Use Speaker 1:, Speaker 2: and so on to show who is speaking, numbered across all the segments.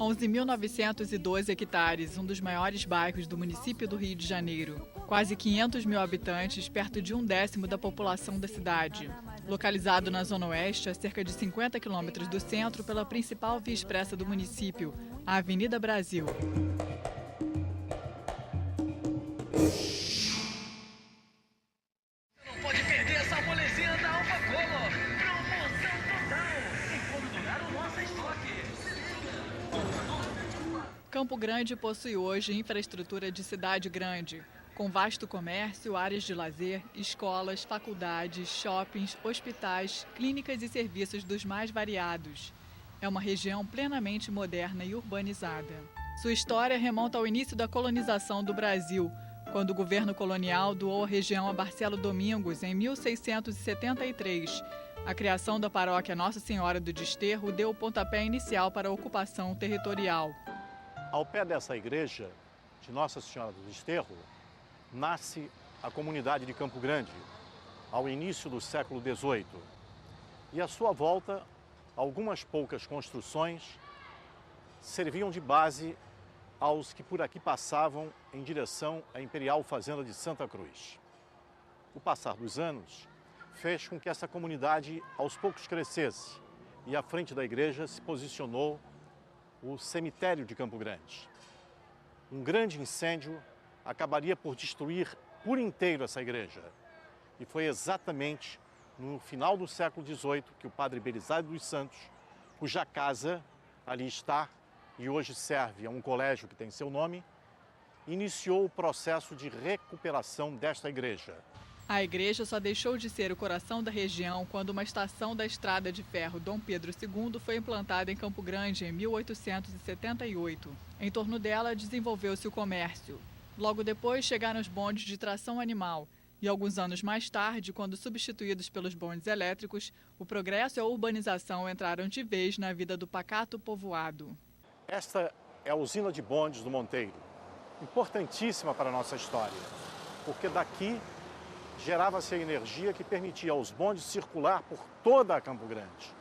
Speaker 1: 11.912 hectares, um dos maiores bairros do município do Rio de Janeiro. Quase 500 mil habitantes, perto de 1/10 da população da cidade. Localizado na Zona Oeste, a cerca de 50 quilômetros do centro, pela principal via expressa do município, a Avenida Brasil.
Speaker 2: Não pode perder essa molezinha da Alfa Color. Promoção total. Enquanto durar o nosso estoque.
Speaker 1: Campo Grande possui hoje infraestrutura de cidade grande, com vasto comércio, áreas de lazer, escolas, faculdades, shoppings, hospitais, clínicas e serviços dos mais variados. É uma região plenamente moderna e urbanizada. Sua história remonta ao início da colonização do Brasil, quando o governo colonial doou a região a Barcelo Domingos em 1673. A criação da paróquia Nossa Senhora do Desterro deu o pontapé inicial para a ocupação territorial.
Speaker 3: Ao pé dessa igreja de Nossa Senhora do Desterro, nasce a comunidade de Campo Grande, ao início do século XVIII. E à sua volta, algumas poucas construções serviam de base aos que por aqui passavam em direção à Imperial Fazenda de Santa Cruz. O passar dos anos fez com que essa comunidade aos poucos crescesse e à frente da igreja se posicionou o cemitério de Campo Grande. Um grande incêndio acabaria por destruir por inteiro essa igreja. E foi exatamente no final do século XVIII que o padre Belisário dos Santos, cuja casa ali está e hoje serve a um colégio que tem seu nome, iniciou o processo de recuperação desta igreja.
Speaker 1: A igreja só deixou de ser o coração da região quando uma estação da estrada de ferro Dom Pedro II foi implantada em Campo Grande em 1878. Em torno dela desenvolveu-se o comércio. Logo depois chegaram os bondes de tração animal e alguns anos mais tarde, quando substituídos pelos bondes elétricos, o progresso e a urbanização entraram de vez na vida do pacato povoado.
Speaker 3: Esta é a usina de bondes do Monteiro, importantíssima para a nossa história, porque daqui gerava-se a energia que permitia aos bondes circular por toda a Campo Grande.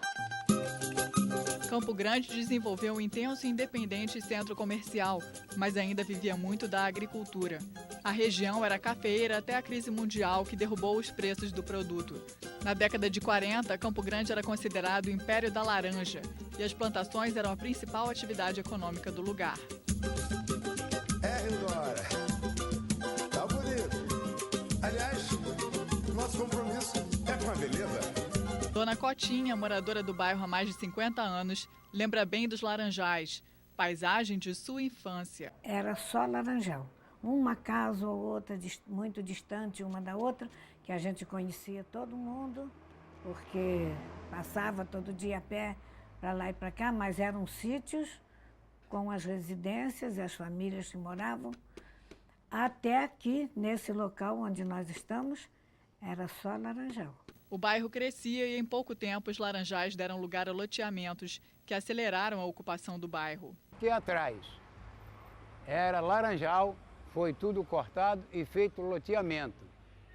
Speaker 1: Campo Grande desenvolveu um intenso e independente centro comercial, mas ainda vivia muito da agricultura. A região era cafeeira até a crise mundial que derrubou os preços do produto. Na década de 40, Campo Grande era considerado o império da laranja e as plantações eram a principal atividade econômica do lugar.
Speaker 4: Rildora, tá bonito. Aliás, nosso compromisso é com a beleza.
Speaker 1: Dona Cotinha, moradora do bairro há mais de 50 anos, lembra bem dos laranjais, paisagem de sua infância.
Speaker 5: Era só laranjal. Uma casa ou outra muito distante uma da outra, que a gente conhecia todo mundo, porque passava todo dia a pé para lá e para cá, mas eram sítios com as residências e as famílias que moravam. Até aqui, nesse local onde nós estamos, era só laranjal.
Speaker 1: O bairro crescia e em pouco tempo os laranjais deram lugar a loteamentos que aceleraram a ocupação do bairro.
Speaker 6: Aqui atrás era laranjal, foi tudo cortado e feito loteamento.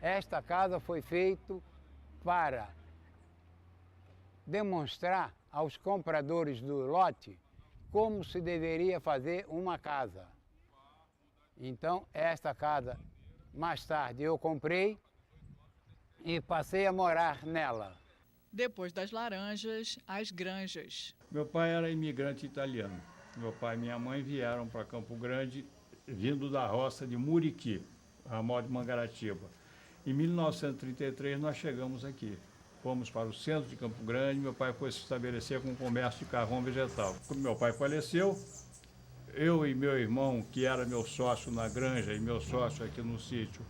Speaker 6: Esta casa foi feita para demonstrar aos compradores do lote como se deveria fazer uma casa. Então, esta casa, mais tarde, eu comprei e passei a morar nela.
Speaker 1: Depois das laranjas, as granjas.
Speaker 7: Meu pai era imigrante italiano. Meu pai e minha mãe vieram para Campo Grande, vindo da roça de Muriqui, ramal de Mangaratiba. Em 1933 nós chegamos aqui. Fomos para o centro de Campo Grande, meu pai foi se estabelecer com o comércio de carvão vegetal. Quando meu pai faleceu, eu e meu irmão, que era meu sócio na granja e meu sócio aqui no sítio,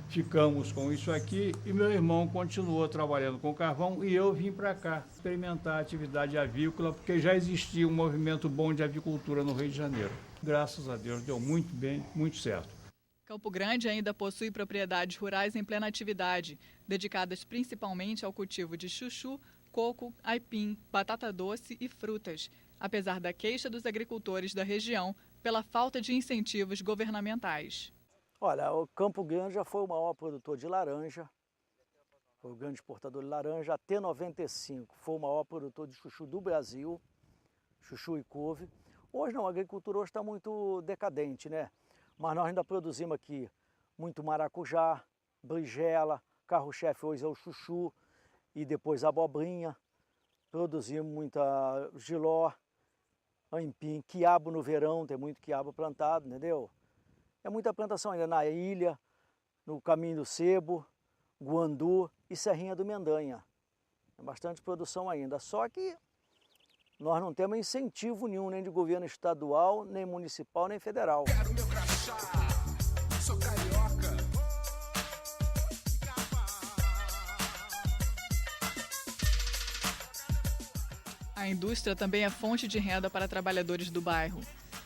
Speaker 7: ficamos com isso aqui e meu irmão continuou trabalhando com carvão e eu vim para cá experimentar a atividade avícola, porque já existia um movimento bom de avicultura no Rio de Janeiro. Graças a Deus, deu muito bem, muito certo.
Speaker 1: Campo Grande ainda possui propriedades rurais em plena atividade, dedicadas principalmente ao cultivo de chuchu, coco, aipim, batata doce e frutas, apesar da queixa dos agricultores da região pela falta de incentivos governamentais.
Speaker 8: Olha, o Campo Grande já foi o maior produtor de laranja, foi o grande exportador de laranja, até 95 foi o maior produtor de chuchu do Brasil, chuchu e couve. Hoje não, a agricultura hoje está muito decadente, né? Mas nós ainda produzimos aqui muito maracujá, berinjela, carro-chefe hoje é o chuchu e depois a abobrinha. Produzimos muita jiló, aipim, quiabo no verão, tem muito quiabo plantado, entendeu? É muita plantação ainda na ilha, no Caminho do Sebo, Guandu e Serrinha do Mendanha. É bastante produção ainda, só que nós não temos incentivo nenhum, nem de governo estadual, nem municipal, nem federal.
Speaker 4: Quero meu crachá, sou carioca.
Speaker 1: A indústria também é fonte de renda para trabalhadores do bairro.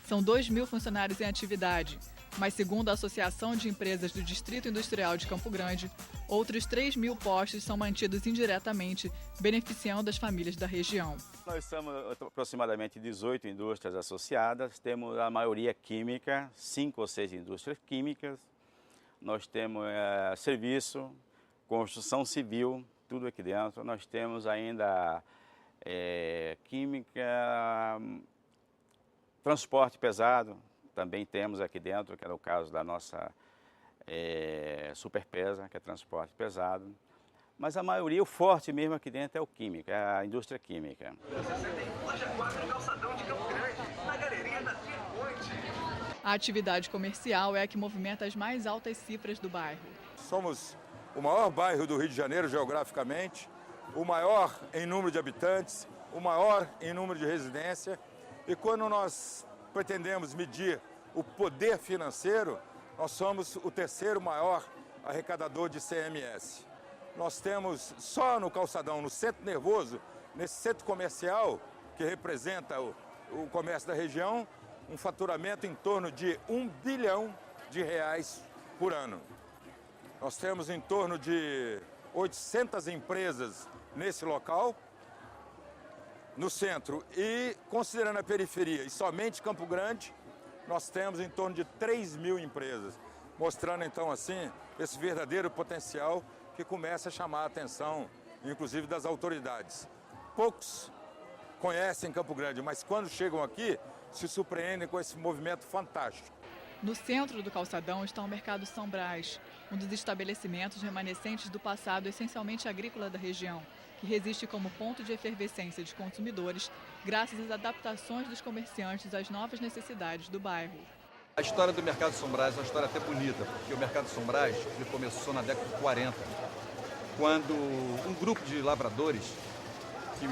Speaker 1: São 2.000 funcionários em atividade, mas segundo a Associação de Empresas do Distrito Industrial de Campo Grande, outros 3.000 postos são mantidos indiretamente, beneficiando as famílias da região.
Speaker 9: Nós somos aproximadamente 18 indústrias associadas, temos a maioria química, 5 ou 6 indústrias químicas. Nós temos serviço, construção civil, tudo aqui dentro. Nós temos ainda química, transporte pesado, também temos aqui dentro, que era o caso da nossa Superpesa, que é transporte pesado. Mas a maioria, o forte mesmo aqui dentro é o químico, é a indústria química.
Speaker 1: A atividade comercial é a que movimenta as mais altas cifras do bairro.
Speaker 10: Somos o maior bairro do Rio de Janeiro geograficamente, o maior em número de habitantes, o maior em número de residência. E quando nós pretendemos medir o poder financeiro, nós somos o terceiro maior arrecadador de CMS. Nós temos só no Calçadão, no Centro Nervoso, nesse centro comercial, que representa o comércio da região, um faturamento em torno de R$1 bilhão por ano. Nós temos em torno de 800 empresas nesse local, no centro, e considerando a periferia e somente Campo Grande, nós temos em torno de 3.000 empresas, mostrando então assim esse verdadeiro potencial que começa a chamar a atenção, inclusive das autoridades. Poucos conhecem Campo Grande, mas quando chegam aqui, se surpreendem com esse movimento fantástico.
Speaker 1: No centro do calçadão está o Mercado São Brás, um dos estabelecimentos remanescentes do passado essencialmente agrícola da região, que resiste como ponto de efervescência de consumidores graças às adaptações dos comerciantes às novas necessidades do bairro.
Speaker 11: A história do Mercado São Brás é uma história até bonita, porque o Mercado São Brás ele começou na década de 40, quando um grupo de lavradores que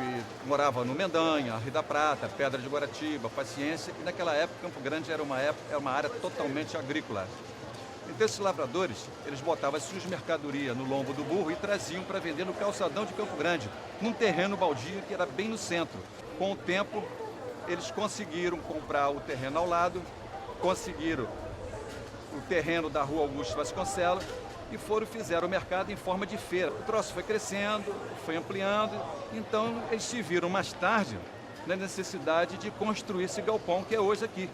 Speaker 11: morava no Mendanha, Rio da Prata, Pedra de Guaratiba, Paciência, e naquela época Campo Grande era uma área totalmente agrícola. Então esses lavradores, eles botavam as suas mercadorias no lombo do burro e traziam para vender no calçadão de Campo Grande, num terreno baldio que era bem no centro. Com o tempo, eles conseguiram comprar o terreno ao lado, conseguiram o terreno da Rua Augusto Vasconcelos e fizeram o mercado em forma de feira. O troço foi crescendo, foi ampliando, então eles se viram mais tarde na necessidade de construir esse galpão que é hoje aqui.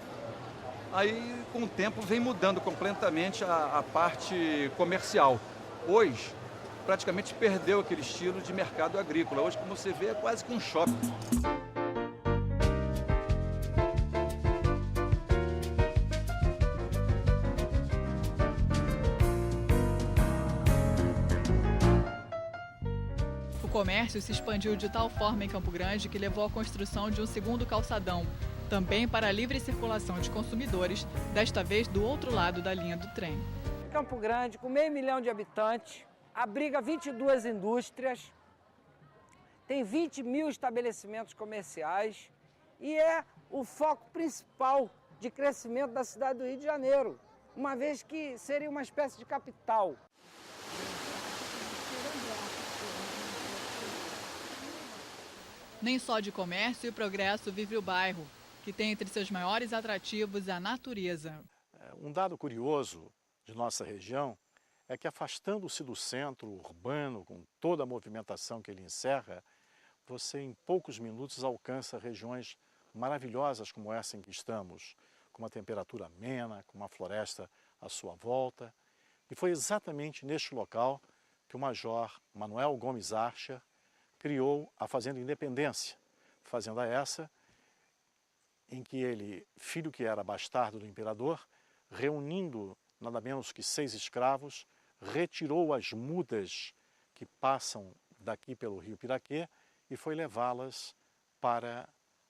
Speaker 11: Aí, com o tempo, vem mudando completamente a parte comercial. Hoje, praticamente perdeu aquele estilo de mercado agrícola. Hoje, como você vê, é quase que um shopping.
Speaker 1: O comércio se expandiu de tal forma em Campo Grande que levou à construção de um segundo calçadão, também para a livre circulação de consumidores, desta vez do outro lado da linha do trem.
Speaker 12: Campo Grande, com 500 mil de habitantes, abriga 22 indústrias, tem 20 mil estabelecimentos comerciais e é o foco principal de crescimento da cidade do Rio de Janeiro, uma vez que seria uma espécie de capital.
Speaker 1: Nem só de comércio e progresso vive o bairro, que tem entre seus maiores atrativos a natureza.
Speaker 3: Um dado curioso de nossa região é que, afastando-se do centro urbano, com toda a movimentação que ele encerra, você em poucos minutos alcança regiões maravilhosas como essa em que estamos, com uma temperatura amena, com uma floresta à sua volta. E foi exatamente neste local que o major Manuel Gomes Archer criou a Fazenda Independência, fazenda essa em que ele, filho que era bastardo do imperador, reunindo nada menos que 6 escravos, retirou as mudas que passam daqui pelo rio Piraquê e foi levá-las para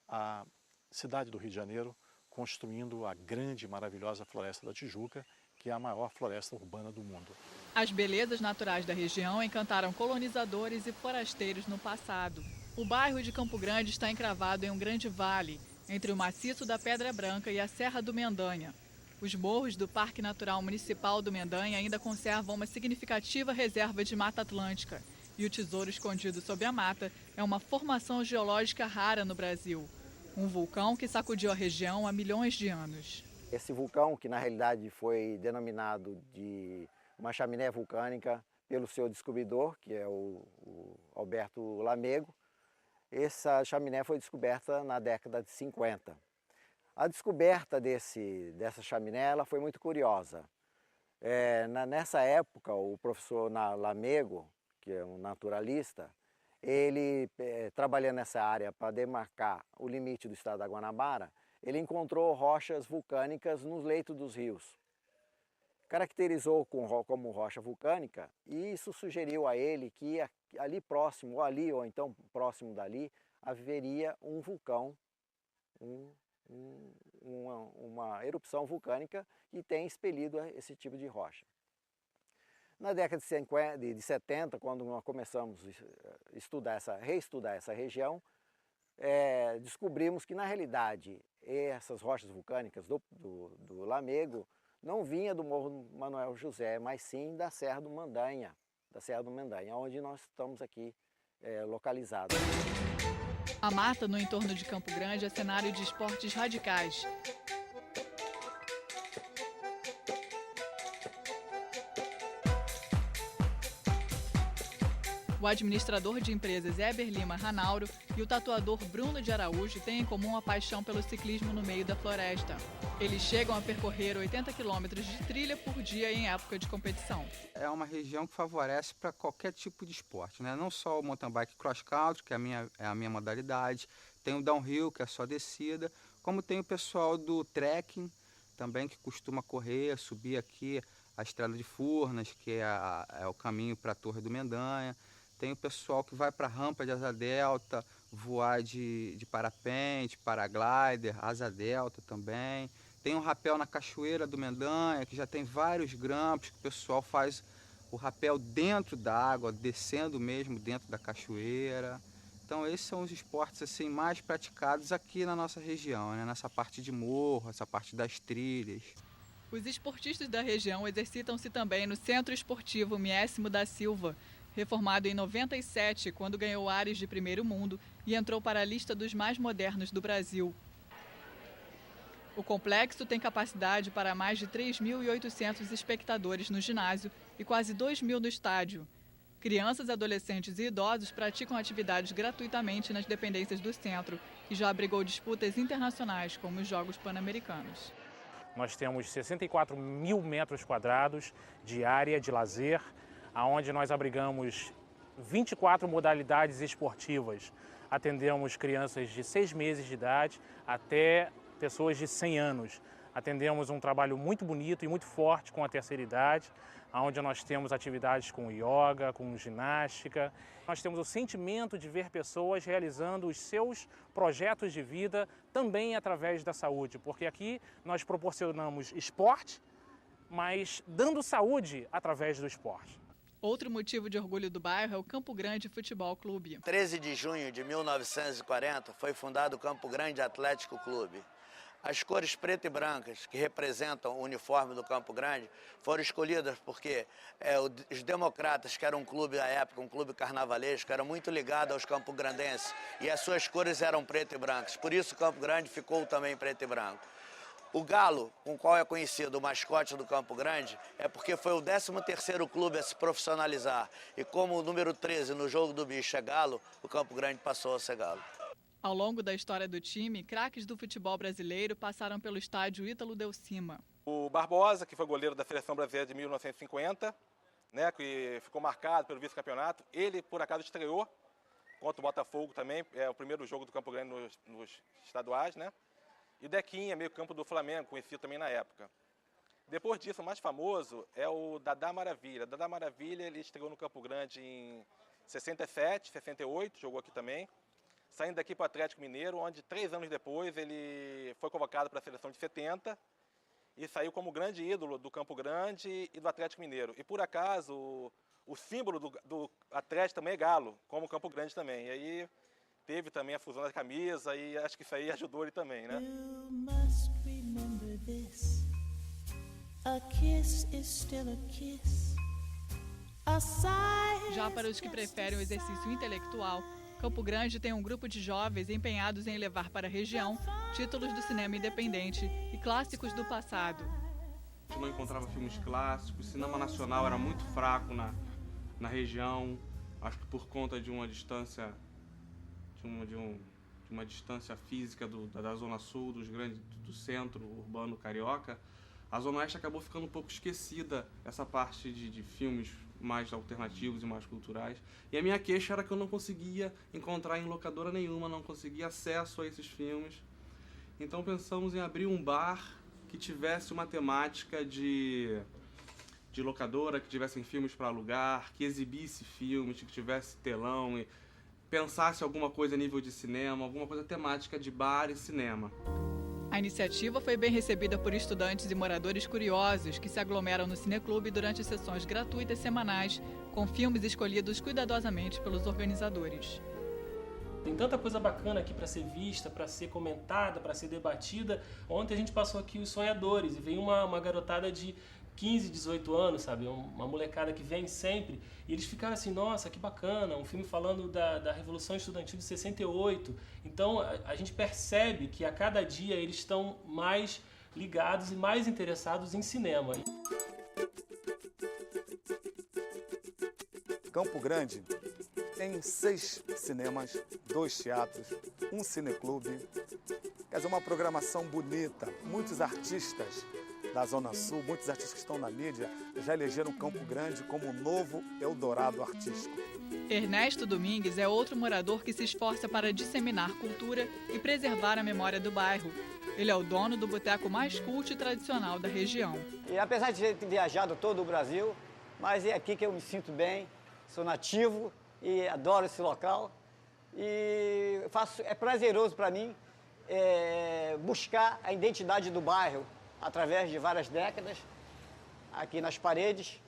Speaker 3: a cidade do Rio de Janeiro, construindo a grande e maravilhosa Floresta da Tijuca, que é a maior floresta urbana do mundo.
Speaker 1: As belezas naturais da região encantaram colonizadores e forasteiros no passado. O bairro de Campo Grande está encravado em um grande vale, entre o maciço da Pedra Branca e a Serra do Mendanha. Os morros do Parque Natural Municipal do Mendanha ainda conservam uma significativa reserva de Mata Atlântica. E o tesouro escondido sob a mata é uma formação geológica rara no Brasil. Um vulcão que sacudiu a região há milhões de anos.
Speaker 13: Esse vulcão, que na realidade foi denominado de uma chaminé vulcânica pelo seu descobridor, que é o Alberto Lamego, essa chaminé foi descoberta na década de 50. A descoberta dessa chaminé ela foi muito curiosa. Nessa época, o professor Lamego, que é um naturalista, ele, trabalhando nessa área para demarcar o limite do estado da Guanabara, ele encontrou rochas vulcânicas nos leitos dos rios. Caracterizou como rocha vulcânica e isso sugeriu a ele que ali próximo, ou então próximo dali, haveria um vulcão, uma erupção vulcânica que tem expelido esse tipo de rocha. Na década de 70, quando nós começamos a reestudar essa região, descobrimos que, na realidade, essas rochas vulcânicas do Lamego não vinha do Morro Manuel José, mas sim da Serra do Mendanha, onde nós estamos aqui localizados.
Speaker 1: A mata no entorno de Campo Grande é cenário de esportes radicais. O administrador de empresas Eber Lima Ranauro e o tatuador Bruno de Araújo têm em comum a paixão pelo ciclismo no meio da floresta. Eles chegam a percorrer 80 quilômetros de trilha por dia em época de competição.
Speaker 14: É uma região que favorece para qualquer tipo de esporte, né? Não só o mountain bike cross country, que é a minha modalidade, tem o downhill, que é só descida, como tem o pessoal do trekking também, que costuma correr, subir aqui a Estrada de Furnas, que é o caminho para a Torre do Mendanha. Tem o pessoal que vai para a rampa de asa delta, voar de parapente, paraglider, asa delta também. Tem um rapel na Cachoeira do Mendanha, que já tem vários grampos, que o pessoal faz o rapel dentro da água, descendo mesmo dentro da cachoeira. Então esses são os esportes assim, mais praticados aqui na nossa região, né? Nessa parte de morro, essa parte das trilhas.
Speaker 1: Os esportistas da região exercitam-se também no Centro Esportivo Miésimo da Silva, reformado em 97, quando ganhou ares de primeiro mundo e entrou para a lista dos mais modernos do Brasil. O complexo tem capacidade para mais de 3.800 espectadores no ginásio e quase 2.000 no estádio. Crianças, adolescentes e idosos praticam atividades gratuitamente nas dependências do centro, que já abrigou disputas internacionais, como os Jogos Pan-Americanos.
Speaker 15: Nós temos 64 mil metros quadrados de área de lazer, onde nós abrigamos 24 modalidades esportivas. Atendemos crianças de 6 meses de idade até pessoas de 100 anos. Atendemos um trabalho muito bonito e muito forte com a terceira idade, onde nós temos atividades com yoga, com ginástica. Nós temos o sentimento de ver pessoas realizando os seus projetos de vida também através da saúde, porque aqui nós proporcionamos esporte, mas dando saúde através do esporte.
Speaker 1: Outro motivo de orgulho do bairro é o Campo Grande Futebol Clube.
Speaker 16: 13 de junho de 1940 foi fundado o Campo Grande Atlético Clube. As cores preto e brancas, que representam o uniforme do Campo Grande, foram escolhidas porque os democratas, que era um clube à época, um clube carnavalesco, era muito ligado aos campograndenses e as suas cores eram preto e brancas. Por isso o Campo Grande ficou também preto e branco. O galo, com o qual é conhecido o mascote do Campo Grande, é porque foi o 13º clube a se profissionalizar. E como o número 13 no jogo do bicho é galo, o Campo Grande passou a ser galo.
Speaker 1: Ao longo da história do time, craques do futebol brasileiro passaram pelo estádio Ítalo Del Cima.
Speaker 17: O Barbosa, que foi goleiro da Seleção Brasileira de 1950, né, que ficou marcado pelo vice-campeonato, ele, por acaso, estreou contra o Botafogo também, é o primeiro jogo do Campo Grande nos estaduais, né? E Dequinha, meio campo do Flamengo, conhecido também na época. Depois disso, o mais famoso é o Dadá Maravilha. Dadá Maravilha, ele estreou no Campo Grande em 67, 68, jogou aqui também. Saindo daqui para o Atlético Mineiro, onde 3 anos depois ele foi convocado para a seleção de 70 e saiu como grande ídolo do Campo Grande e do Atlético Mineiro. E por acaso, o símbolo do Atlético também é galo, como o Campo Grande também. E aí teve também a fusão da camisa e acho que isso aí ajudou ele também, né?
Speaker 1: Já para os que preferem o exercício intelectual, Campo Grande tem um grupo de jovens empenhados em levar para a região títulos do cinema independente e clássicos do passado.
Speaker 18: Eu não encontrava filmes clássicos, o cinema nacional era muito fraco na região, acho que por conta de uma distância, de uma distância física da Zona Sul, do centro urbano carioca. A Zona Oeste acabou ficando um pouco esquecida, essa parte de filmes mais alternativos e mais culturais. E a minha queixa era que eu não conseguia encontrar em locadora nenhuma, não conseguia acesso a esses filmes. Então pensamos em abrir um bar que tivesse uma temática de locadora, que tivessem filmes para alugar, que exibisse filmes, que tivesse telão e pensasse alguma coisa a nível de cinema, alguma coisa temática de bar e cinema.
Speaker 1: A iniciativa foi bem recebida por estudantes e moradores curiosos que se aglomeram no Cineclube durante sessões gratuitas semanais, com filmes escolhidos cuidadosamente pelos organizadores.
Speaker 19: Tem tanta coisa bacana aqui para ser vista, para ser comentada, para ser debatida. Ontem a gente passou aqui os Sonhadores e veio uma garotada de 15, 18 anos, sabe? Uma molecada que vem sempre. E eles ficaram assim, nossa, que bacana, um filme falando da Revolução Estudantil de 68. Então a gente percebe que a cada dia eles estão mais ligados e mais interessados em cinema.
Speaker 20: Campo Grande tem 6 cinemas, 2 teatros, um cineclube. Quer dizer, uma programação bonita, muitos artistas da Zona Sul, muitos artistas que estão na mídia já elegeram Campo Grande como o novo Eldorado artístico.
Speaker 1: Ernesto Domingues é outro morador que se esforça para disseminar cultura e preservar a memória do bairro. Ele é o dono do boteco mais cult e tradicional da região.
Speaker 21: E apesar de ter viajado todo o Brasil, mas é aqui que eu me sinto bem, sou nativo e adoro esse local. E é prazeroso para mim buscar a identidade do bairro através de várias décadas, aqui nas paredes,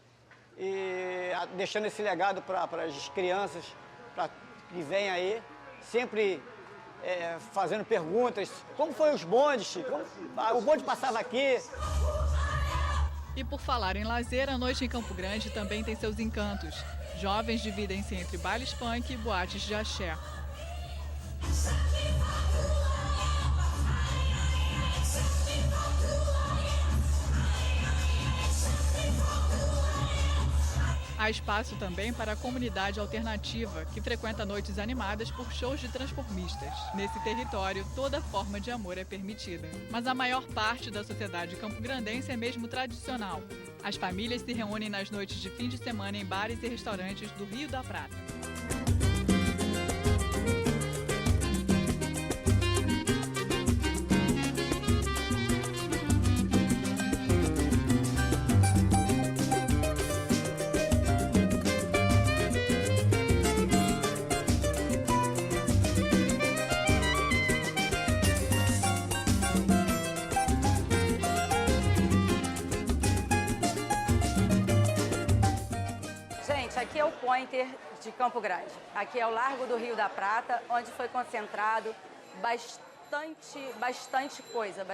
Speaker 21: e deixando esse legado para as crianças que vêm aí, sempre fazendo perguntas, como foi os bondes, o bonde passava aqui.
Speaker 1: E por falar em lazer, a noite em Campo Grande também tem seus encantos. Jovens dividem-se entre bailes funk e boates de axé. Há espaço também para a comunidade alternativa, que frequenta noites animadas por shows de transformistas. Nesse território, toda forma de amor é permitida. Mas a maior parte da sociedade campograndense é mesmo tradicional. As famílias se reúnem nas noites de fim de semana em bares e restaurantes do Rio da Prata.
Speaker 22: Aqui é o Pointer de Campo Grande. Aqui é o Largo do Rio da Prata, onde foi concentrado bastante coisa.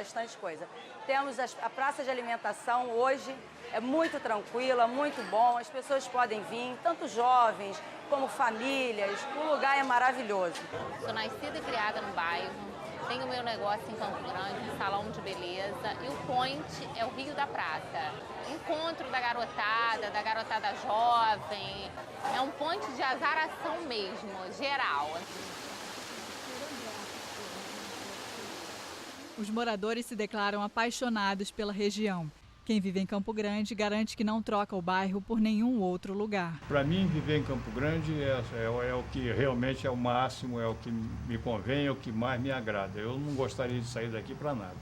Speaker 22: Temos a praça de alimentação, hoje é muito tranquila, muito bom, as pessoas podem vir, tanto jovens como famílias, o lugar é maravilhoso.
Speaker 23: Sou nascida e criada no bairro. Tenho meu negócio em Campo Grande, um salão de beleza, e o Point é o Rio da Prata. Encontro da garotada jovem, é um ponto de azaração mesmo, geral.
Speaker 1: Os moradores se declaram apaixonados pela região. Quem vive em Campo Grande garante que não troca o bairro por nenhum outro lugar.
Speaker 7: Para mim, viver em Campo Grande é o que realmente é o máximo, é o que me convém, é o que mais me agrada. Eu não gostaria de sair daqui para nada.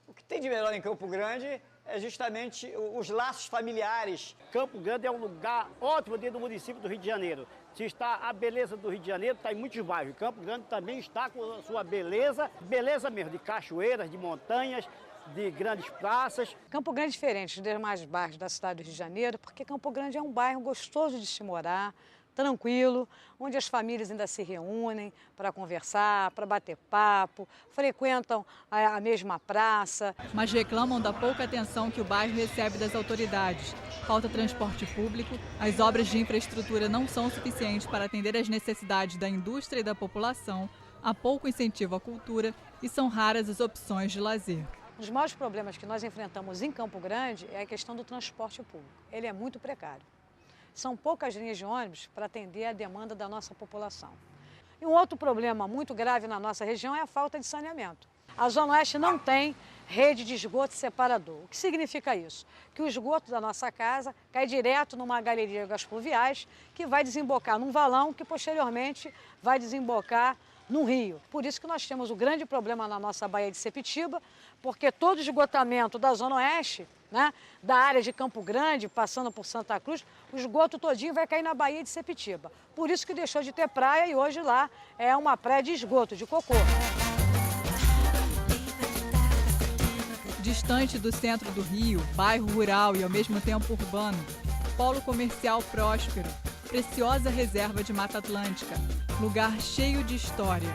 Speaker 21: O que tem de melhor em Campo Grande é justamente os laços familiares.
Speaker 2: Campo Grande é um lugar ótimo dentro do município do Rio de Janeiro. Se está a beleza do Rio de Janeiro, está em muitos bairros. Campo Grande também está com a sua beleza mesmo, de cachoeiras, de montanhas, de grandes praças.
Speaker 5: Campo Grande é diferente dos demais bairros da cidade do Rio de Janeiro, porque Campo Grande é um bairro gostoso de se morar, tranquilo, onde as famílias ainda se reúnem para conversar, para bater papo, frequentam a mesma praça.
Speaker 1: Mas reclamam da pouca atenção que o bairro recebe das autoridades. Falta transporte público, as obras de infraestrutura não são suficientes para atender às necessidades da indústria e da população, há pouco incentivo à cultura e são raras as opções de lazer.
Speaker 5: Um dos maiores problemas que nós enfrentamos em Campo Grande é a questão do transporte público. Ele é muito precário. São poucas linhas de ônibus para atender a demanda da nossa população. E um outro problema muito grave na nossa região é a falta de saneamento. A Zona Oeste não tem rede de esgoto separador. O que significa isso? Que o esgoto da nossa casa cai direto numa galeria de águas pluviais que vai desembocar num valão que posteriormente vai desembocar no rio. Por isso que nós temos o grande problema na nossa Baía de Sepetiba, porque todo o esgotamento da Zona Oeste, da área de Campo Grande, passando por Santa Cruz, o esgoto todinho vai cair na Baía de Sepetiba. Por isso que deixou de ter praia e hoje lá é uma praia de esgoto, de cocô.
Speaker 1: Distante do centro do Rio, bairro rural e ao mesmo tempo urbano, polo comercial próspero, preciosa reserva de Mata Atlântica, lugar cheio de história.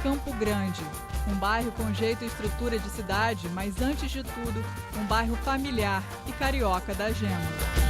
Speaker 1: Campo Grande, um bairro com jeito e estrutura de cidade, mas antes de tudo, um bairro familiar e carioca da Gema.